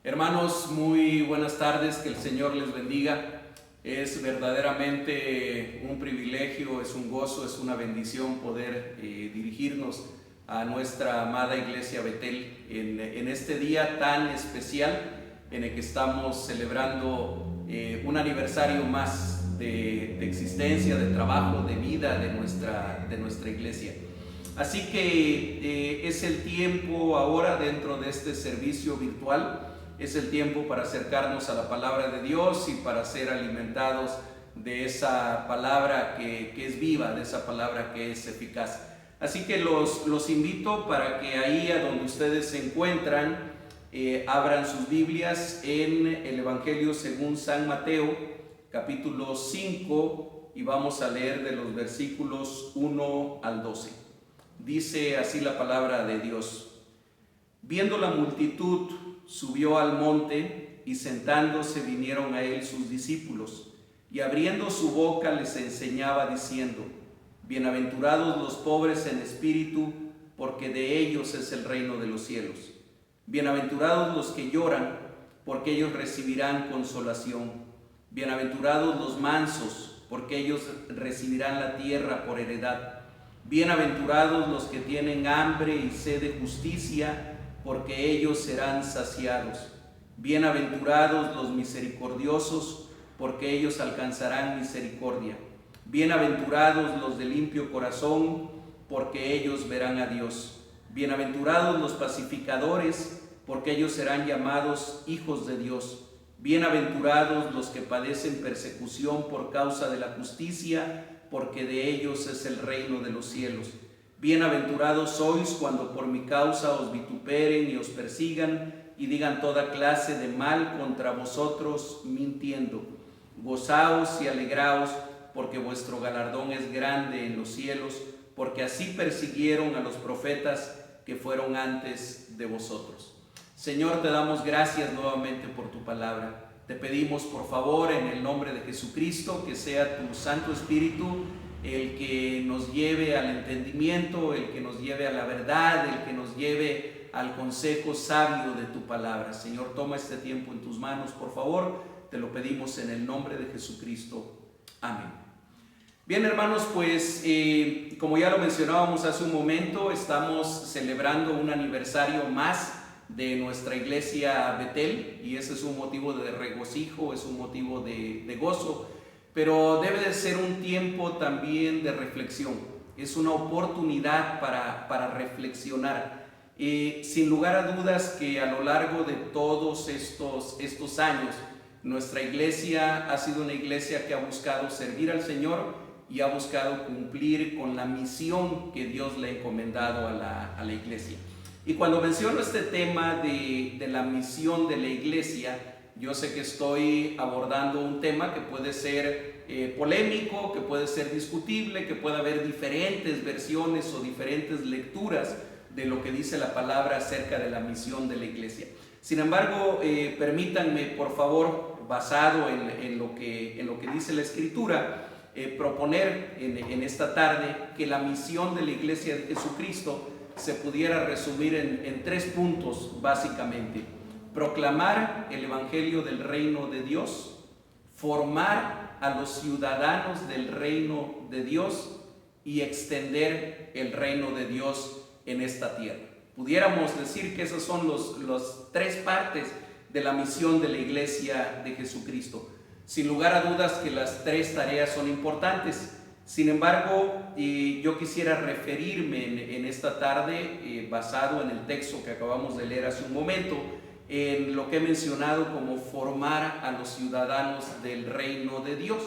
Hermanos, muy buenas tardes, que el Señor les bendiga. Es verdaderamente un privilegio, es un gozo, es una bendición poder dirigirnos a nuestra amada Iglesia Betel en este día tan especial en el que estamos celebrando un aniversario más de existencia, de trabajo, de vida de nuestra iglesia. Así que es el tiempo ahora dentro de este servicio virtual. Es el tiempo para acercarnos a la palabra de Dios y para ser alimentados de esa palabra que es viva, de esa palabra que es eficaz. Así que los invito para que ahí a donde ustedes se encuentran, abran sus Biblias en el Evangelio según San Mateo, capítulo 5, y vamos a leer de los versículos 1 al 12. Dice así la palabra de Dios: Viendo la multitud, subió al monte, y sentándose vinieron a él sus discípulos, y abriendo su boca les enseñaba diciendo: Bienaventurados los pobres en espíritu, porque de ellos es el reino de los cielos. Bienaventurados los que lloran, porque ellos recibirán consolación. Bienaventurados los mansos, porque ellos recibirán la tierra por heredad. Bienaventurados los que tienen hambre y sed de justicia, porque ellos serán saciados. Bienaventurados los misericordiosos, porque ellos alcanzarán misericordia. Bienaventurados los de limpio corazón, porque ellos verán a Dios. Bienaventurados los pacificadores, porque ellos serán llamados hijos de Dios. Bienaventurados los que padecen persecución por causa de la justicia, porque de ellos es el reino de los cielos. Bienaventurados sois cuando por mi causa os vituperen y os persigan y digan toda clase de mal contra vosotros mintiendo. Gozaos y alegraos, porque vuestro galardón es grande en los cielos, porque así persiguieron a los profetas que fueron antes de vosotros. Señor, te damos gracias nuevamente por tu palabra. Te pedimos, por favor, en el nombre de Jesucristo, que sea tu Santo Espíritu el que nos lleve al entendimiento, el que nos lleve a la verdad, el que nos lleve al consejo sabio de tu palabra. Señor, toma este tiempo en tus manos, por favor. Te lo pedimos en el nombre de Jesucristo. Amén. Bien, hermanos, pues como ya lo mencionábamos hace un momento, estamos celebrando un aniversario más de nuestra iglesia Betel, y ese es un motivo de regocijo, es un motivo de gozo, pero debe de ser un tiempo también de reflexión. Es una oportunidad para reflexionar. Sin lugar a dudas que a lo largo de todos estos años, nuestra iglesia ha sido una iglesia que ha buscado servir al Señor y ha buscado cumplir con la misión que Dios le ha encomendado a la iglesia. Y cuando menciono este tema de la misión de la iglesia, yo sé que estoy abordando un tema que puede ser polémico, que puede ser discutible, que puede haber diferentes versiones o diferentes lecturas de lo que dice la palabra acerca de la misión de la iglesia. Sin embargo, permítanme, por favor, basado en lo que dice la Escritura, proponer en esta tarde que la misión de la iglesia de Jesucristo se pudiera resumir en 3 puntos básicamente: proclamar el evangelio del reino de Dios, formar a los ciudadanos del reino de Dios y extender el reino de Dios en esta tierra. Pudiéramos decir que esas son las 3 partes de la misión de la iglesia de Jesucristo. Sin lugar a dudas que las 3 tareas son importantes. Sin embargo, yo quisiera referirme en esta tarde, basado en el texto que acabamos de leer hace un momento, en lo que he mencionado como formar a los ciudadanos del reino de Dios,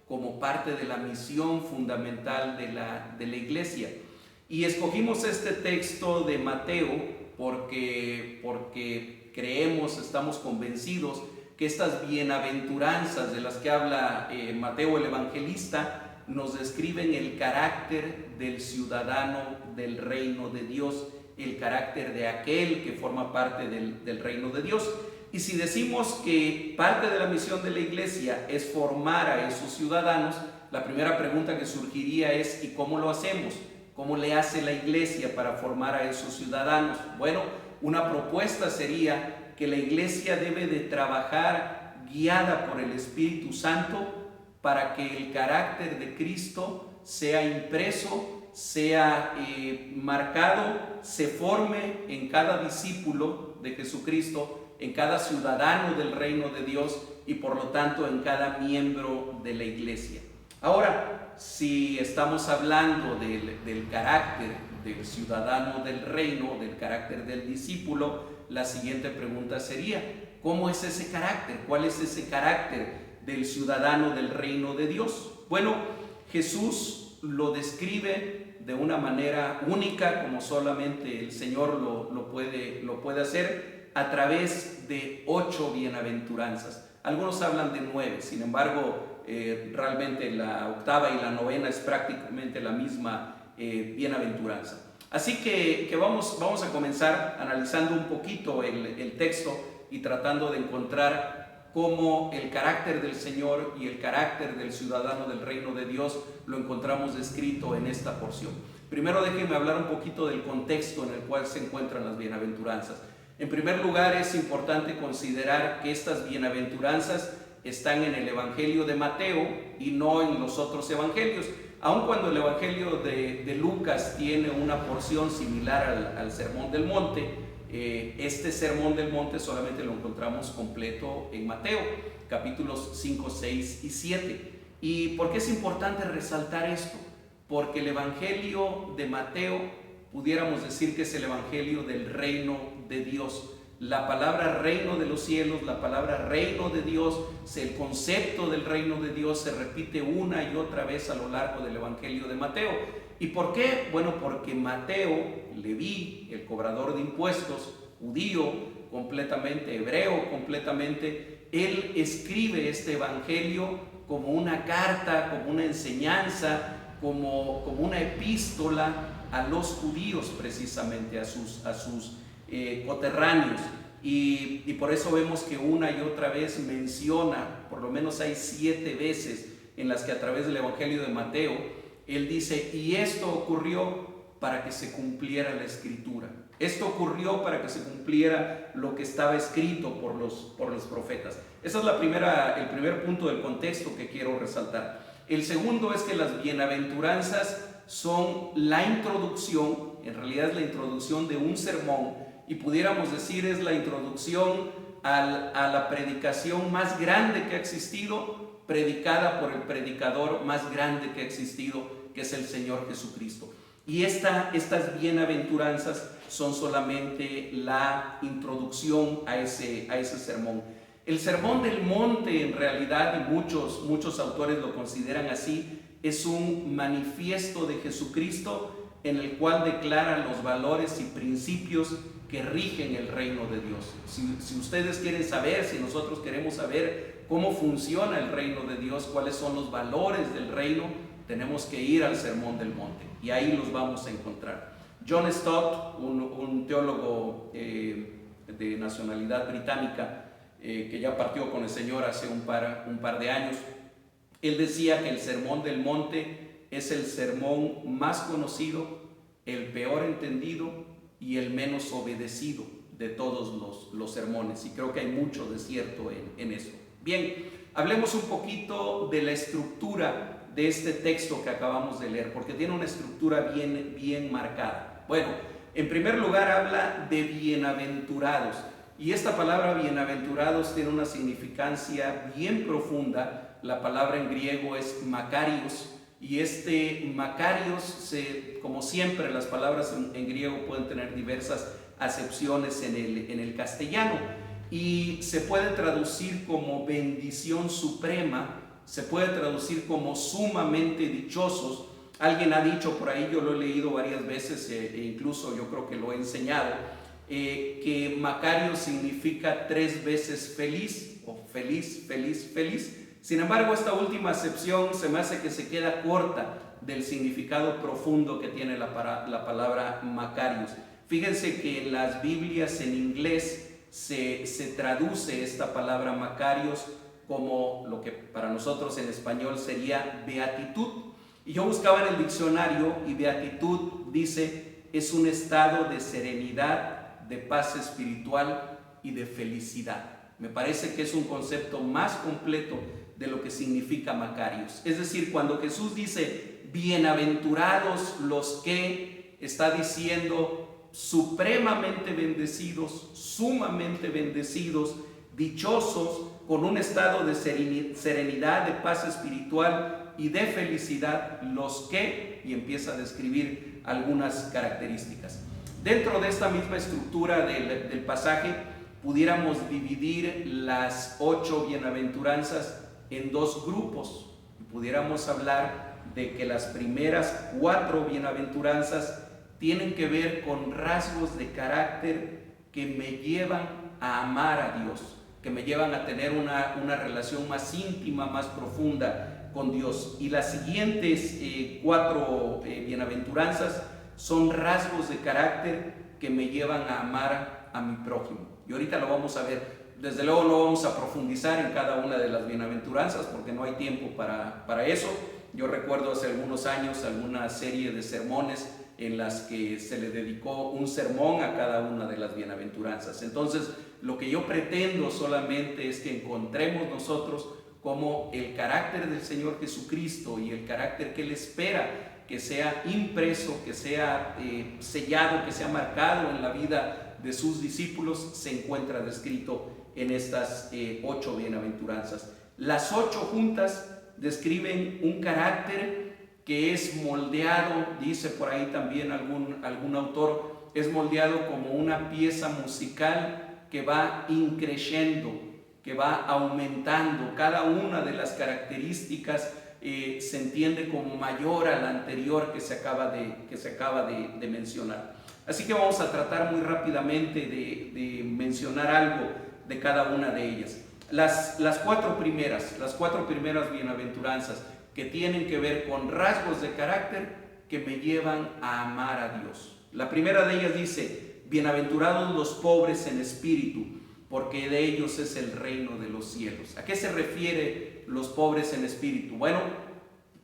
como parte de la misión fundamental de la iglesia. Y escogimos este texto de Mateo porque creemos, estamos convencidos que estas bienaventuranzas de las que habla Mateo el evangelista nos describen el carácter del ciudadano del reino de Dios, el carácter de aquel que forma parte del reino de Dios. Y si decimos que parte de la misión de la iglesia es formar a esos ciudadanos, la primera pregunta que surgiría es: ¿y cómo lo hacemos? ¿Cómo le hace la iglesia para formar a esos ciudadanos? Bueno, una propuesta sería que la iglesia debe de trabajar guiada por el Espíritu Santo para que el carácter de Cristo sea impreso, sea marcado, se forme en cada discípulo de Jesucristo, en cada ciudadano del reino de Dios y por lo tanto en cada miembro de la iglesia. Ahora, si estamos hablando del carácter del ciudadano del reino, del carácter del discípulo, la siguiente pregunta sería: ¿cómo es ese carácter? ¿Cuál es ese carácter del ciudadano del reino de Dios? Bueno, Jesús lo describe de una manera única, como solamente el Señor lo puede hacer, a través de 8 bienaventuranzas. Algunos hablan de 9, sin embargo, realmente la 8ª y la 9ª es prácticamente la misma bienaventuranza. Así que vamos a comenzar analizando un poquito el texto y tratando de encontrar cómo el carácter del Señor y el carácter del ciudadano del reino de Dios lo encontramos descrito en esta porción. Primero déjenme hablar un poquito del contexto en el cual se encuentran las bienaventuranzas. En primer lugar, es importante considerar que estas bienaventuranzas están en el Evangelio de Mateo y no en los otros evangelios. Aun cuando el Evangelio de Lucas tiene una porción similar al Sermón del Monte, este Sermón del Monte solamente lo encontramos completo en Mateo, capítulos 5, 6 y 7. ¿Y por qué es importante resaltar esto? Porque el Evangelio de Mateo, pudiéramos decir que es el Evangelio del reino de Dios. La palabra reino de los cielos, la palabra reino de Dios, el concepto del reino de Dios se repite una y otra vez a lo largo del Evangelio de Mateo. ¿Y por qué? Bueno, porque Mateo, Leví, el cobrador de impuestos, judío completamente, hebreo completamente, él escribe este Evangelio como una carta, como una enseñanza, como una epístola a los judíos precisamente, a sus coterráneos, y por eso vemos que una y otra vez menciona, por lo menos hay 7 veces en las que a través del Evangelio de Mateo él dice: y esto ocurrió para que se cumpliera la escritura, esto ocurrió para que se cumpliera lo que estaba escrito por los profetas. Ese es el primer punto del contexto que quiero resaltar. El segundo es que las bienaventuranzas son la introducción, en realidad es la introducción de un sermón, y pudiéramos decir es la introducción a la predicación más grande que ha existido, predicada por el predicador más grande que ha existido, que es el Señor Jesucristo. Y estas bienaventuranzas son solamente la introducción a ese sermón. El Sermón del Monte, en realidad, y muchos autores lo consideran así, es un manifiesto de Jesucristo en el cual declara los valores y principios que rigen el reino de Dios. Si ustedes quieren saber, si nosotros queremos saber cómo funciona el reino de Dios, cuáles son los valores del reino, tenemos que ir al Sermón del Monte y ahí los vamos a encontrar. John Stott, un teólogo de nacionalidad británica, que ya partió con el Señor hace un par de años, él decía que el Sermón del Monte es el sermón más conocido, el peor entendido y el menos obedecido de todos los sermones, y creo que hay mucho de cierto en eso. Bien, hablemos un poquito de la estructura de este texto que acabamos de leer, porque tiene una estructura bien marcada. Bueno, en primer lugar habla de bienaventurados, y esta palabra bienaventurados tiene una significancia bien profunda. La palabra en griego es makarios, y este makarios, como siempre las palabras en griego pueden tener diversas acepciones en el castellano, y se puede traducir como bendición suprema, se puede traducir como sumamente dichosos. Alguien ha dicho por ahí, yo lo he leído varias veces e incluso yo creo que lo he enseñado, que Macario significa 3 veces feliz, o feliz, feliz, feliz. Sin embargo, esta última acepción se me hace que se queda corta del significado profundo que tiene la palabra Macarios. Fíjense que en las Biblias en inglés se traduce esta palabra Macarios como lo que para nosotros en español sería beatitud. Y yo buscaba en el diccionario, y beatitud dice: es un estado de serenidad, de paz espiritual, y de felicidad. Me parece que es un concepto más completo de lo que significa Macarios. Es decir, cuando Jesús dice bienaventurados los que, está diciendo supremamente bendecidos, sumamente bendecidos, dichosos, con un estado de serenidad, de paz espiritual y de felicidad, los que, y empieza a describir algunas características. Dentro de esta misma estructura del pasaje, pudiéramos dividir las 8 bienaventuranzas en 2 grupos. Pudiéramos hablar de que las primeras 4 bienaventuranzas tienen que ver con rasgos de carácter que me llevan a amar a Dios, que me llevan a tener una relación más íntima, más profunda con Dios. Y las siguientes 4 bienaventuranzas son rasgos de carácter que me llevan a amar a mi prójimo. Y ahorita lo vamos a ver. Desde luego no vamos a profundizar en cada una de las bienaventuranzas porque no hay tiempo para eso. Yo recuerdo hace algunos años alguna serie de sermones en las que se le dedicó un sermón a cada una de las bienaventuranzas. Entonces, lo que yo pretendo solamente es que encontremos nosotros cómo el carácter del Señor Jesucristo y el carácter que Él espera que sea impreso, que sea sellado, que sea marcado en la vida de sus discípulos, se encuentra descrito en estas 8 bienaventuranzas. Las 8 juntas describen un carácter que es moldeado, dice por ahí también algún autor, es moldeado como una pieza musical que va increciendo, que va aumentando. Cada una de las características se entiende como mayor a la anterior que se acaba de mencionar. Así que vamos a tratar muy rápidamente de mencionar algo de cada una de ellas. Las cuatro primeras bienaventuranzas que tienen que ver con rasgos de carácter que me llevan a amar a Dios. La primera de ellas dice: bienaventurados los pobres en espíritu, porque de ellos es el reino de los cielos. ¿A qué se refiere los pobres en espíritu? Bueno,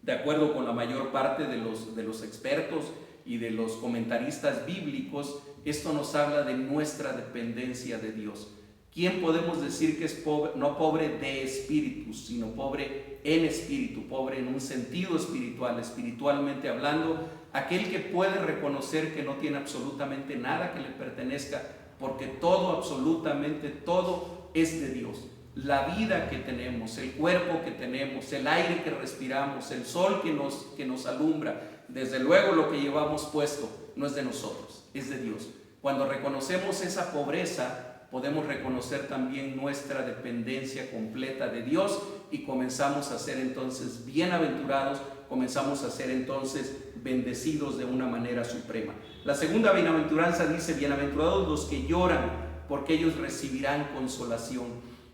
de acuerdo con la mayor parte de los expertos y de los comentaristas bíblicos, esto nos habla de nuestra dependencia de Dios. ¿Quién podemos decir que es pobre? No pobre de espíritu, sino pobre en espíritu, pobre en un sentido espiritual, espiritualmente hablando, aquel que puede reconocer que no tiene absolutamente nada que le pertenezca, porque todo, absolutamente todo, es de Dios. La vida que tenemos, el cuerpo que tenemos, el aire que respiramos, el sol que nos alumbra, desde luego lo que llevamos puesto no es de nosotros, es de Dios. Cuando reconocemos esa pobreza, podemos reconocer también nuestra dependencia completa de Dios y comenzamos a ser entonces bienaventurados, comenzamos a ser entonces bendecidos de una manera suprema. La segunda bienaventuranza dice: bienaventurados los que lloran, porque ellos recibirán consolación.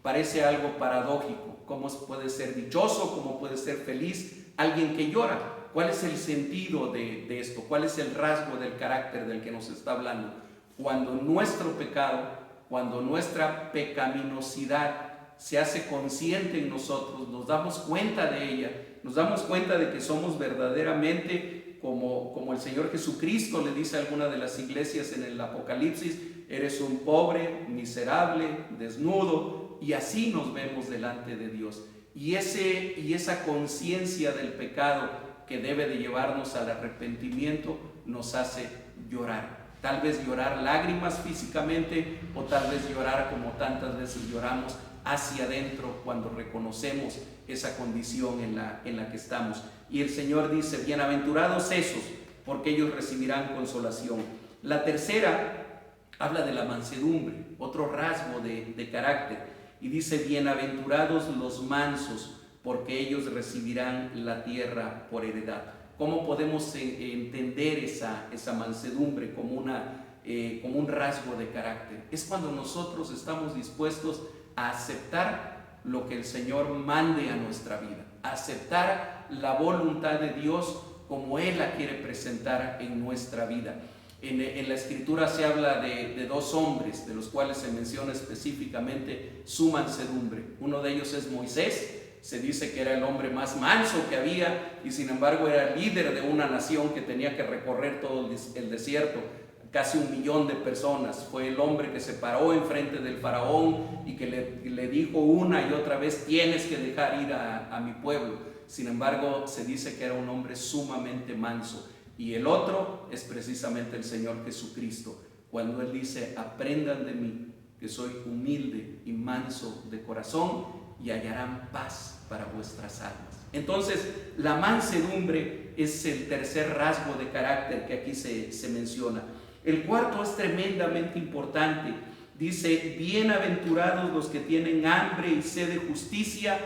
Parece algo paradójico. ¿Cómo puede ser dichoso? ¿Cómo puede ser feliz alguien que llora? ¿Cuál es el sentido de esto? ¿Cuál es el rasgo del carácter del que nos está hablando? Cuando nuestro pecado, cuando nuestra pecaminosidad se hace consciente en nosotros, nos damos cuenta de ella, nos damos cuenta de que somos verdaderamente como el Señor Jesucristo le dice a alguna de las iglesias en el Apocalipsis: eres un pobre, miserable, desnudo, y así nos vemos delante de Dios. Y esa conciencia del pecado que debe de llevarnos al arrepentimiento nos hace llorar. Tal vez llorar lágrimas físicamente, o tal vez llorar como tantas veces lloramos hacia adentro cuando reconocemos esa condición en la que estamos. Y el Señor dice: bienaventurados esos, porque ellos recibirán consolación. La tercera habla de la mansedumbre, otro rasgo de carácter, y dice: bienaventurados los mansos, porque ellos recibirán la tierra por heredad. ¿Cómo podemos entender esa mansedumbre como un rasgo de carácter? Es cuando nosotros estamos dispuestos a aceptar lo que el Señor mande a nuestra vida, a aceptar la voluntad de Dios como Él la quiere presentar en nuestra vida. En la Escritura se habla de 2 hombres, de los cuales se menciona específicamente su mansedumbre. Uno de ellos es Moisés. Se dice que era el hombre más manso que había y sin embargo era líder de una nación que tenía que recorrer todo el desierto casi 1 millón de personas. Fue el hombre que se paró enfrente del faraón y que le dijo una y otra vez: tienes que dejar ir a mi pueblo. Sin embargo, se dice que era un hombre sumamente manso. Y el otro es precisamente el Señor Jesucristo, cuando Él dice: aprendan de mí, que soy humilde y manso de corazón, y hallarán paz para vuestras almas. Entonces, la mansedumbre es el tercer rasgo de carácter que aquí se menciona. El cuarto es tremendamente importante. Dice: bienaventurados los que tienen hambre y sed de justicia,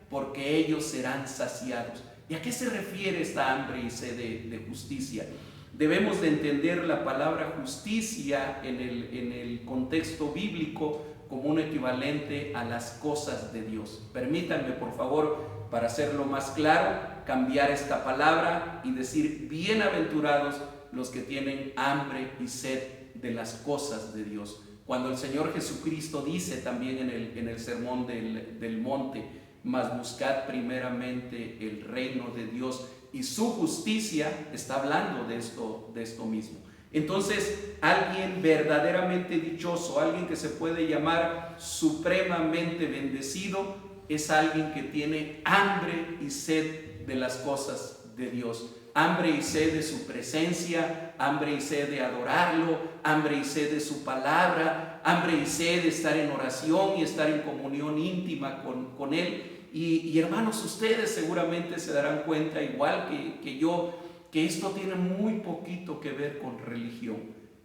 porque ellos serán saciados. ¿Y a qué se refiere esta hambre y sed de justicia? Debemos de entender la palabra justicia en el contexto bíblico como un equivalente a las cosas de Dios. Permítanme, por favor, para hacerlo más claro, cambiar esta palabra y decir: bienaventurados los que tienen hambre y sed de las cosas de Dios. Cuando el Señor Jesucristo dice también en el sermón del monte: mas buscad primeramente el reino de Dios y su justicia, está hablando de esto mismo. Entonces, alguien verdaderamente dichoso, alguien que se puede llamar supremamente bendecido, es alguien que tiene hambre y sed de las cosas de Dios. Hambre y sed de su presencia, hambre y sed de adorarlo, hambre y sed de su palabra, hambre y sed de estar en oración y estar en comunión íntima con Él. Y hermanos, ustedes seguramente se darán cuenta, igual que yo, que esto tiene muy poquito que ver con religión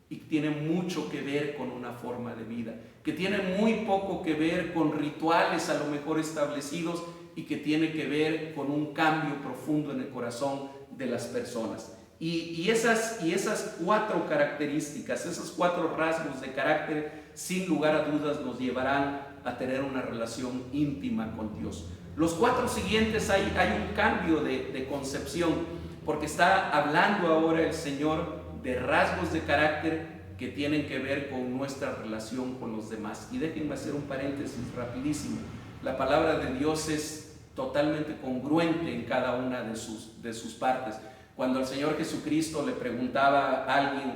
y tiene mucho que ver con una forma de vida, que tiene muy poco que ver con rituales a lo mejor establecidos y que tiene que ver con un cambio profundo en el corazón de las personas. Y esas 4 características, esos 4 rasgos de carácter, sin lugar a dudas nos llevarán a tener una relación íntima con Dios. Los 4 siguientes hay un cambio de concepción, porque está hablando ahora el Señor de rasgos de carácter que tienen que ver con nuestra relación con los demás. Y déjenme hacer un paréntesis rapidísimo. La palabra de Dios es totalmente congruente en cada una de sus partes. Cuando el Señor Jesucristo le preguntaba a alguien: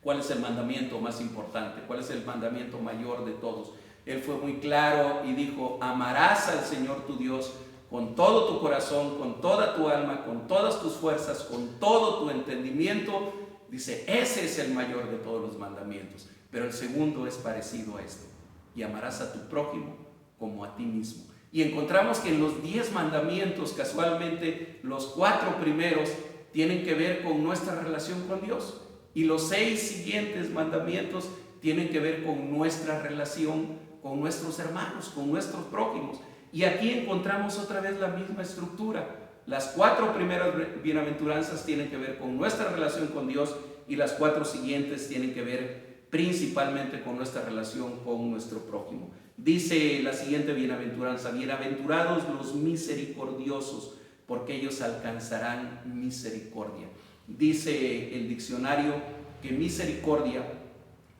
¿cuál es el mandamiento más importante? ¿Cuál es el mandamiento mayor de todos? Él fue muy claro y dijo: amarás al Señor tu Dios con todo tu corazón, con toda tu alma, con todas tus fuerzas, con todo tu entendimiento. Dice: ese es el mayor de todos los mandamientos. Pero el segundo es parecido a esto: y amarás a tu prójimo como a ti mismo. Y encontramos que en los 10 mandamientos, casualmente, los 4 primeros tienen que ver con nuestra relación con Dios. Y los 6 siguientes mandamientos tienen que ver con nuestra relación con nuestros hermanos, con nuestros prójimos. Y aquí encontramos otra vez la misma estructura. Las 4 primeras bienaventuranzas tienen que ver con nuestra relación con Dios y las 4 siguientes tienen que ver principalmente con nuestra relación con nuestro prójimo. Dice la siguiente bienaventuranza: bienaventurados los misericordiosos, porque ellos alcanzarán misericordia. Dice el diccionario que misericordia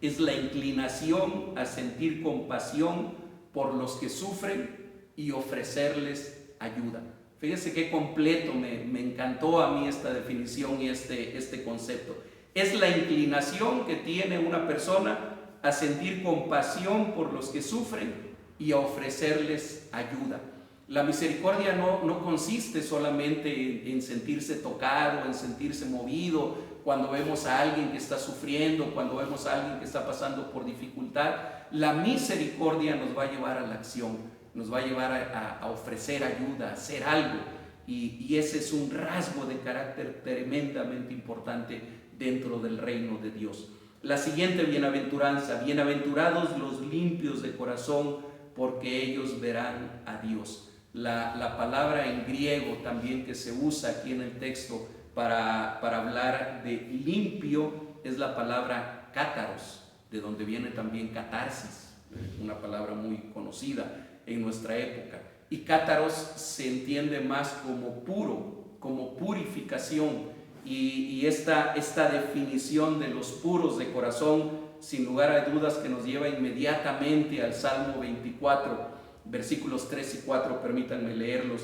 es la inclinación a sentir compasión por los que sufren y ofrecerles ayuda. Fíjense qué completo, me encantó a mí esta definición y este concepto. Es la inclinación que tiene una persona a sentir compasión por los que sufren y a ofrecerles ayuda. La misericordia no consiste solamente en sentirse tocado, en sentirse movido cuando vemos a alguien que está sufriendo, cuando vemos a alguien que está pasando por dificultad. La misericordia nos va a llevar a la acción, nos va a llevar a ofrecer ayuda, a hacer algo. Y ese es un rasgo de carácter tremendamente importante dentro del reino de Dios. La siguiente bienaventuranza: bienaventurados los limpios de corazón, porque ellos verán a Dios. La palabra en griego también que se usa aquí en el texto para hablar de limpio es la palabra cátaros, de donde viene también catarsis, una palabra muy conocida en nuestra época. Y cátaros se entiende más como puro, como purificación. Y esta definición de los puros de corazón, sin lugar a dudas, que nos lleva inmediatamente al Salmo 24, versículos 3 y 4, permítanme leerlos,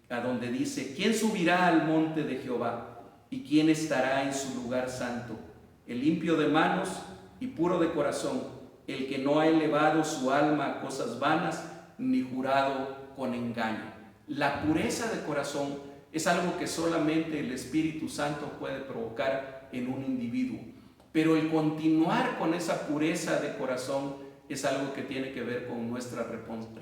a donde dice: ¿quién subirá al monte de Jehová? ¿Y quién estará en su lugar santo? el limpio de manos y puro de corazón, el que no ha elevado su alma a cosas vanas, ni jurado con engaño. La pureza de corazón es algo que solamente el Espíritu Santo puede provocar en un individuo. Pero el continuar con esa pureza de corazón es algo que tiene que ver con nuestra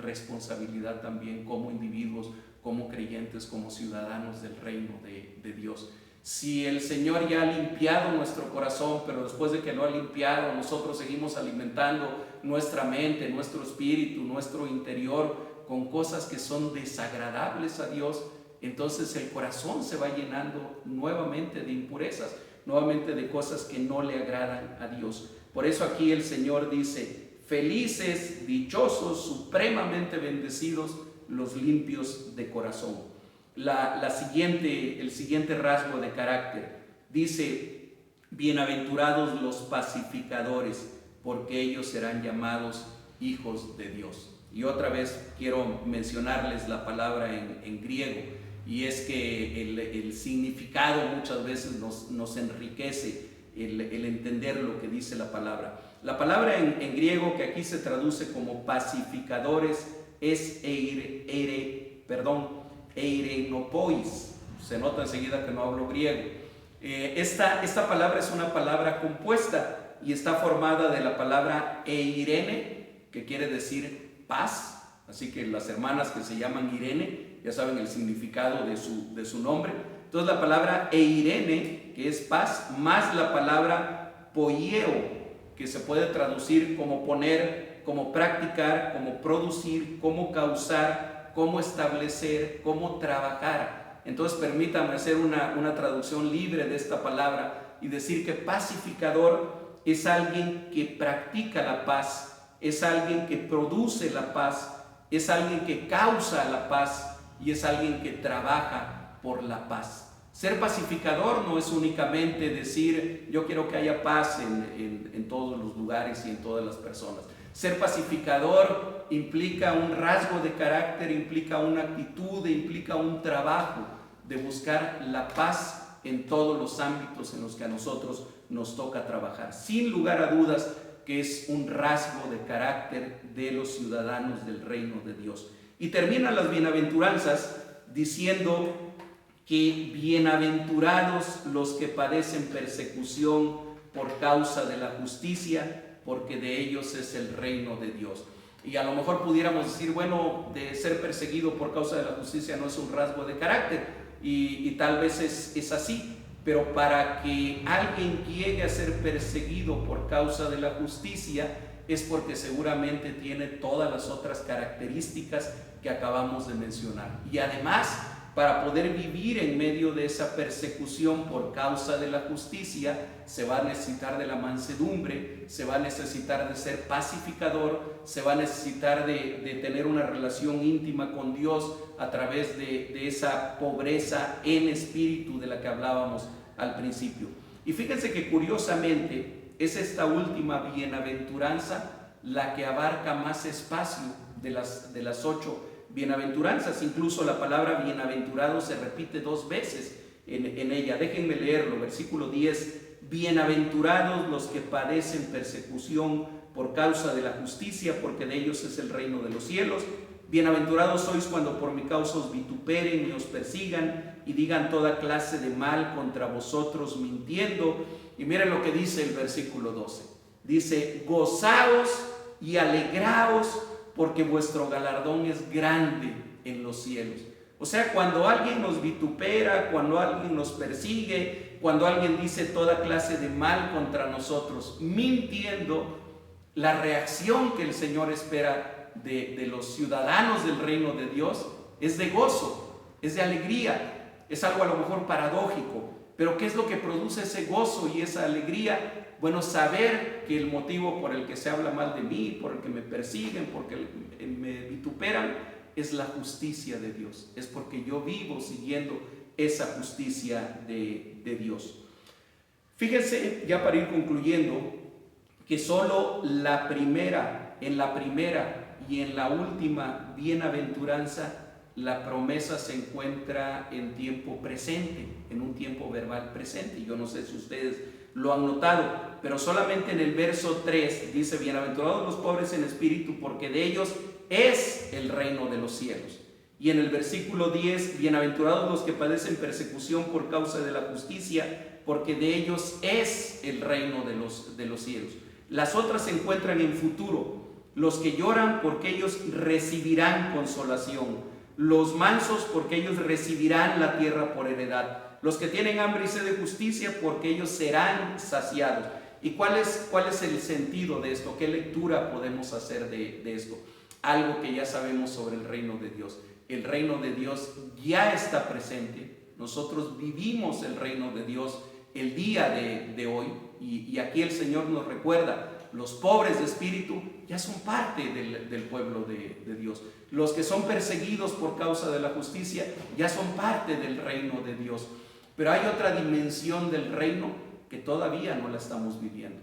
responsabilidad también como individuos, como creyentes, como ciudadanos del reino de Dios. Si el Señor ya ha limpiado nuestro corazón, pero después de que lo ha limpiado, nosotros seguimos alimentando nuestra mente, nuestro espíritu, nuestro interior con cosas que son desagradables a Dios, entonces el corazón se va llenando nuevamente de impurezas, nuevamente de cosas que no le agradan a Dios. Por eso aquí el Señor dice: felices, dichosos, supremamente bendecidos los limpios de corazón. El siguiente rasgo de carácter dice: bienaventurados los pacificadores, porque ellos serán llamados hijos de Dios. Y otra vez quiero mencionarles la palabra en griego, y es que el significado muchas veces nos enriquece el entender lo que dice la palabra. La palabra en griego que aquí se traduce como pacificadores es eirenopois. Se nota enseguida que no hablo griego. Esta palabra es una palabra compuesta y está formada de la palabra eirene, que quiere decir paz. Así que las hermanas que se llaman Irene ya saben el significado de su nombre. Entonces la palabra eirene, que es paz, más la palabra poieo, que se puede traducir como poner, como practicar, como producir, como causar, como establecer, como trabajar. Entonces permítanme hacer una traducción libre de esta palabra y decir que pacificador es alguien que practica la paz, es alguien que produce la paz, es alguien que causa la paz y es alguien que trabaja por la paz. Ser pacificador no es únicamente decir yo quiero que haya paz en todos los lugares y en todas las personas. Ser pacificador implica un rasgo de carácter, implica una actitud, implica un trabajo de buscar la paz en todos los ámbitos en los que a nosotros nos toca trabajar. Sin lugar a dudas que es un rasgo de carácter de los ciudadanos del reino de Dios. Y terminan las bienaventuranzas diciendo que bienaventurados los que padecen persecución por causa de la justicia, porque de ellos es el reino de Dios. Y a lo mejor pudiéramos decir, bueno, de ser perseguido por causa de la justicia no es un rasgo de carácter, y tal vez es así, pero para que alguien llegue a ser perseguido por causa de la justicia es porque seguramente tiene todas las otras características que acabamos de mencionar. Y además, para poder vivir en medio de esa persecución por causa de la justicia, se va a necesitar de la mansedumbre, se va a necesitar de ser pacificador, se va a necesitar de tener una relación íntima con Dios a través de esa pobreza en espíritu de la que hablábamos al principio. Y fíjense que curiosamente es esta última bienaventuranza la que abarca más espacio de las 8 bienaventuranzas. Incluso la palabra bienaventurado se repite 2 veces en ella. Déjenme leerlo, versículo 10: bienaventurados los que padecen persecución por causa de la justicia, porque de ellos es el reino de los cielos. Bienaventurados sois cuando por mi causa os vituperen y os persigan y digan toda clase de mal contra vosotros mintiendo. Y miren lo que dice el versículo 12. Dice: gozaos y alegraos, porque vuestro galardón es grande en los cielos. O sea, cuando alguien nos vitupera, cuando alguien nos persigue, cuando alguien dice toda clase de mal contra nosotros, mintiendo, la reacción que el Señor espera de los ciudadanos del reino de Dios es de gozo, es de alegría. Es algo a lo mejor paradójico, pero ¿qué es lo que produce ese gozo y esa alegría? Bueno, saber que el motivo por el que se habla mal de mí, por el que me persiguen, porque me vituperan, es la justicia de Dios. Es porque yo vivo siguiendo esa justicia de Dios. Fíjense, ya para ir concluyendo, que solo en la primera y en la última bienaventuranza, la promesa se encuentra en tiempo presente, en un tiempo verbal presente. Yo no sé si ustedes lo han notado, pero solamente en el verso 3 dice: bienaventurados los pobres en espíritu, porque de ellos es el reino de los cielos. Y en el versículo 10, bienaventurados los que padecen persecución por causa de la justicia, porque de ellos es el reino de los cielos. Las otras se encuentran en futuro: los que lloran, porque ellos recibirán consolación; los mansos, porque ellos recibirán la tierra por heredad; los que tienen hambre y sed de justicia, porque ellos serán saciados. ¿Y cuál es el sentido de esto? ¿Qué lectura podemos hacer de esto? Algo que ya sabemos sobre el reino de Dios. El reino de Dios ya está presente. Nosotros vivimos el reino de Dios el día de hoy, y aquí el Señor nos recuerda: los pobres de espíritu ya son parte del pueblo de Dios. Los que son perseguidos por causa de la justicia ya son parte del reino de Dios. Pero hay otra dimensión del reino que todavía no la estamos viviendo,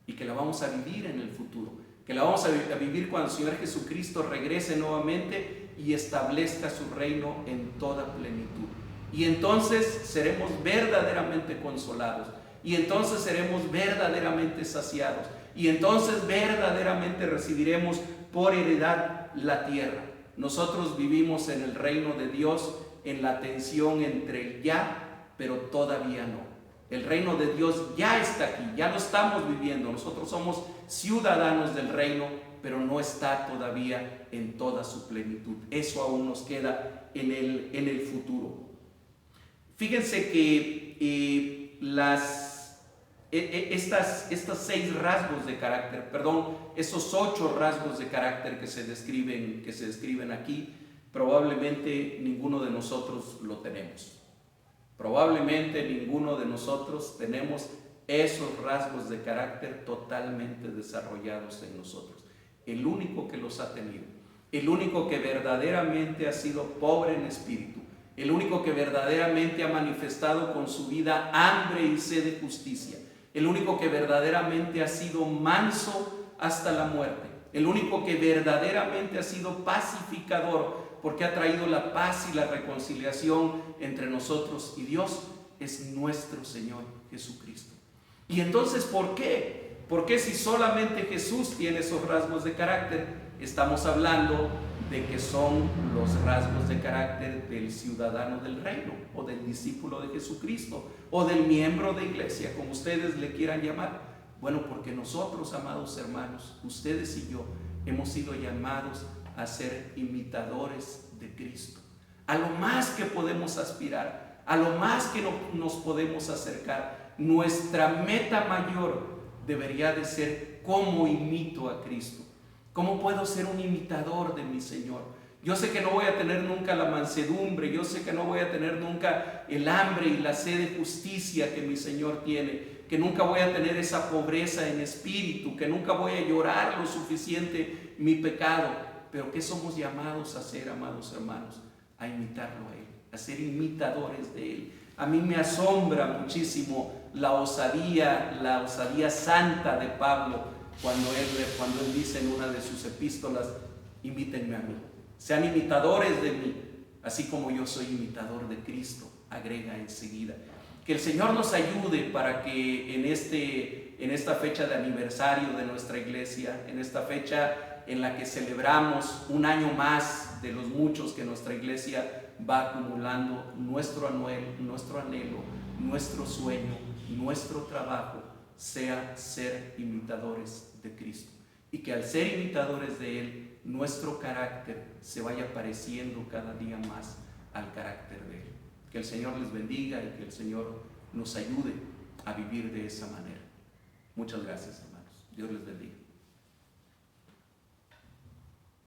y que la vamos a vivir en el futuro, que la vamos a vivir cuando el Señor Jesucristo regrese nuevamente y establezca su reino en toda plenitud. Y entonces seremos verdaderamente consolados, y entonces seremos verdaderamente saciados, y entonces verdaderamente recibiremos por heredad la tierra. Nosotros vivimos en el reino de Dios en la tensión entre el ya, pero todavía no. El reino de Dios ya está aquí, ya lo estamos viviendo. Nosotros somos ciudadanos del reino, pero no está todavía en toda su plenitud. Eso aún nos queda en el futuro. Fíjense que estas 6 rasgos de carácter, esos 8 rasgos de carácter que se describen aquí, probablemente ninguno de nosotros lo tenemos. Probablemente ninguno de nosotros tenemos esos rasgos de carácter totalmente desarrollados en nosotros. El único que los ha tenido, el único que verdaderamente ha sido pobre en espíritu, el único que verdaderamente ha manifestado con su vida hambre y sed de justicia, el único que verdaderamente ha sido manso hasta la muerte, el único que verdaderamente ha sido pacificador, porque ha traído la paz y la reconciliación entre nosotros y Dios, es nuestro Señor Jesucristo. Y entonces, ¿por qué? Porque si solamente Jesús tiene esos rasgos de carácter, estamos hablando de que son los rasgos de carácter del ciudadano del reino, o del discípulo de Jesucristo, o del miembro de iglesia, como ustedes le quieran llamar. Bueno, porque nosotros, amados hermanos, ustedes y yo, hemos sido llamados a ser imitadores de Cristo. A lo más que podemos aspirar, a lo más que nos podemos acercar, nuestra meta mayor debería de ser: ¿cómo imito a Cristo? ¿Cómo puedo ser un imitador de mi Señor? Yo sé que no voy a tener nunca la mansedumbre, yo sé que no voy a tener nunca el hambre y la sed de justicia que mi Señor tiene, que nunca voy a tener esa pobreza en espíritu, que nunca voy a llorar lo suficiente mi pecado. Pero ¿qué somos llamados a hacer, amados hermanos? A imitarlo a Él, a ser imitadores de Él. A mí me asombra muchísimo la osadía santa de Pablo cuando él dice en una de sus epístolas: imítenme a mí, sean imitadores de mí, así como yo soy imitador de Cristo. Agrega enseguida. Que el Señor nos ayude para que en esta fecha de aniversario de nuestra iglesia, en esta fecha en la que celebramos un año más de los muchos que nuestra iglesia va acumulando, nuestro anhelo, nuestro sueño, nuestro trabajo sea ser imitadores de Cristo. Y que al ser imitadores de Él, nuestro carácter se vaya pareciendo cada día más al carácter de Él. Que el Señor les bendiga y que el Señor nos ayude a vivir de esa manera. Muchas gracias, hermanos. Dios les bendiga.